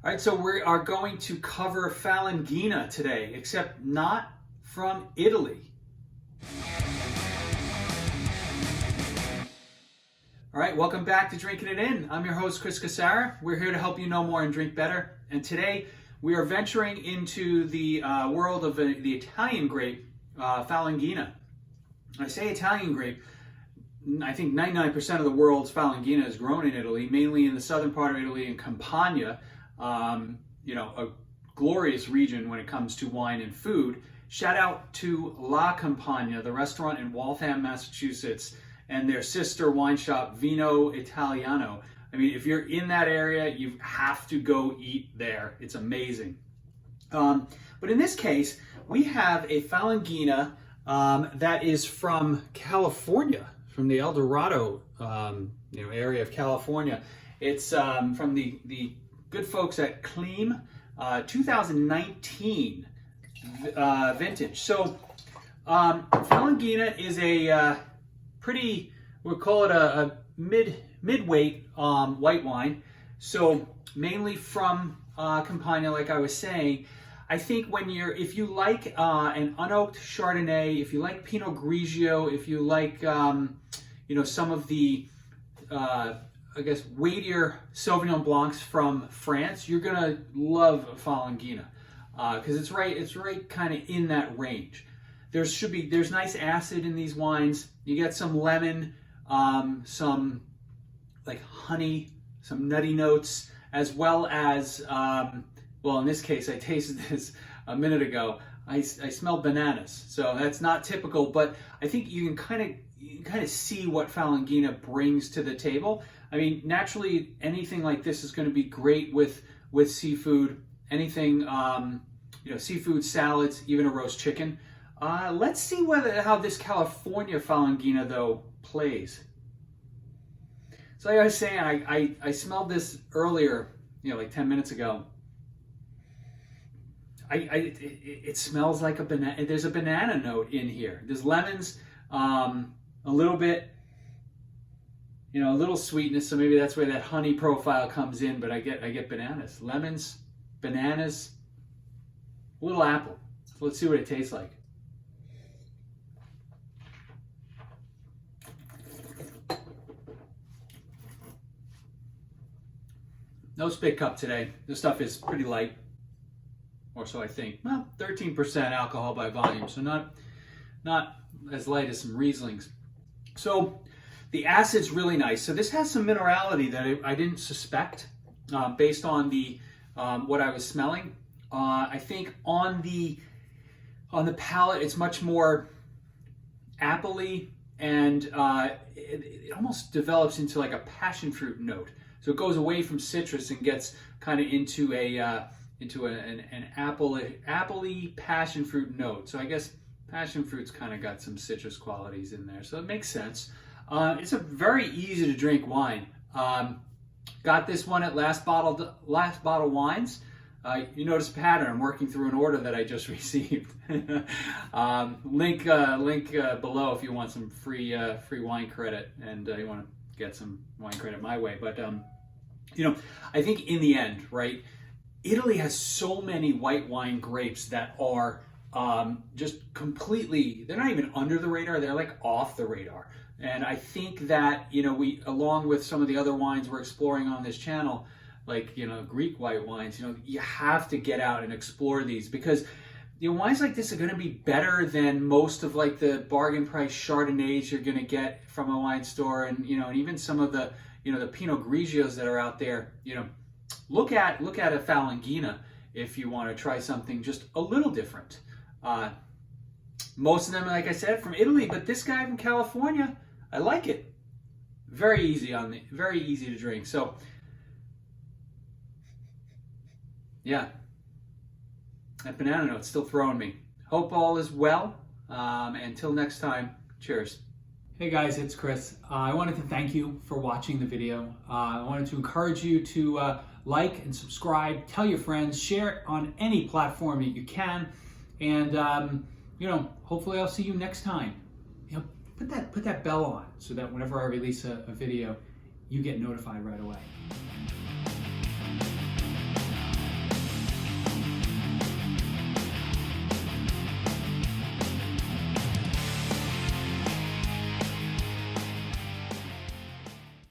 All right, so we are going to cover Falanghina today, except not from Italy. All right, welcome back to Drinking It In. I'm your host, Chris Cassara. We're here to help you know more and drink better. And today we are venturing into the world of the Italian grape, Falanghina. I say Italian grape. I think 99% of the world's Falanghina is grown in Italy, mainly in the southern part of Italy in Campania. A glorious region when it comes to wine and food. Shout out to La Campagna, the restaurant in Waltham, Massachusetts, and their sister wine shop, Vino Italiano. I mean, if you're in that area, you have to go eat there. It's amazing. But in this case, we have a Falanghina that is from California, from the El Dorado area of California. It's from the good folks at Clime 2019 vintage. So Falanghina is a pretty, we'll call it a mid-weight white wine. So mainly from Campania, like I was saying. I think if you like an unoaked Chardonnay, if you like Pinot Grigio, if you like some of the weightier Sauvignon Blancs from France, you're gonna love Falanghina because it's right kind of in that range. There's nice acid in these wines. You get some lemon, some like honey, some nutty notes, as well as in this case, I tasted this a minute ago. I smelled bananas, so that's not typical, but I think you can kind of see what Falanghina brings to the table. I mean, naturally, anything like this is going to be great with seafood. Anything, seafood, salads, even a roast chicken. Let's see how this California Falanghina though plays. So like I was saying, I smelled this earlier, like 10 minutes ago. It smells like a banana. There's a banana note in here. There's lemons, a little bit, a little sweetness. So maybe that's where that honey profile comes in. But I get bananas, lemons, bananas, a little apple. So let's see what it tastes like. No spit cup today. This stuff is pretty light. Or so I think. Well, 13% alcohol by volume, so not as light as some Rieslings. So the acid's really nice. So this has some minerality that I didn't suspect based on the what I was smelling. I think on the palate, it's much more appley, and it almost develops into like a passion fruit note. So it goes away from citrus and gets kind of into an appley passion fruit note. So I guess passion fruit's kind of got some citrus qualities in there. So it makes sense. It's a very easy to drink wine. Got this one at Last Bottle Wines. You notice a pattern. I'm working through an order that I just received. Link below if you want some free wine credit and you want to get some wine credit my way. But I think in the end, right? Italy has so many white wine grapes that are just completely, they're not even under the radar, they're like off the radar. And I think that, we, along with some of the other wines we're exploring on this channel, like, Greek white wines, you have to get out and explore these because, wines like this are going to be better than most of like the bargain price Chardonnays you're going to get from a wine store. And, and even some of the, the Pinot Grigios that are out there, Look at a Falanghina if you want to try something just a little different. Most of them, like I said, from Italy, but this guy from California, I like it. Very easy to drink. So, yeah, that banana note's still throwing me. Hope all is well. Until next time, cheers. Hey guys, it's Chris. I wanted to thank you for watching the video. I wanted to encourage you to like and subscribe, tell your friends, share it on any platform that you can, and hopefully I'll see you next time. Put that bell on so that whenever I release a video, you get notified right away.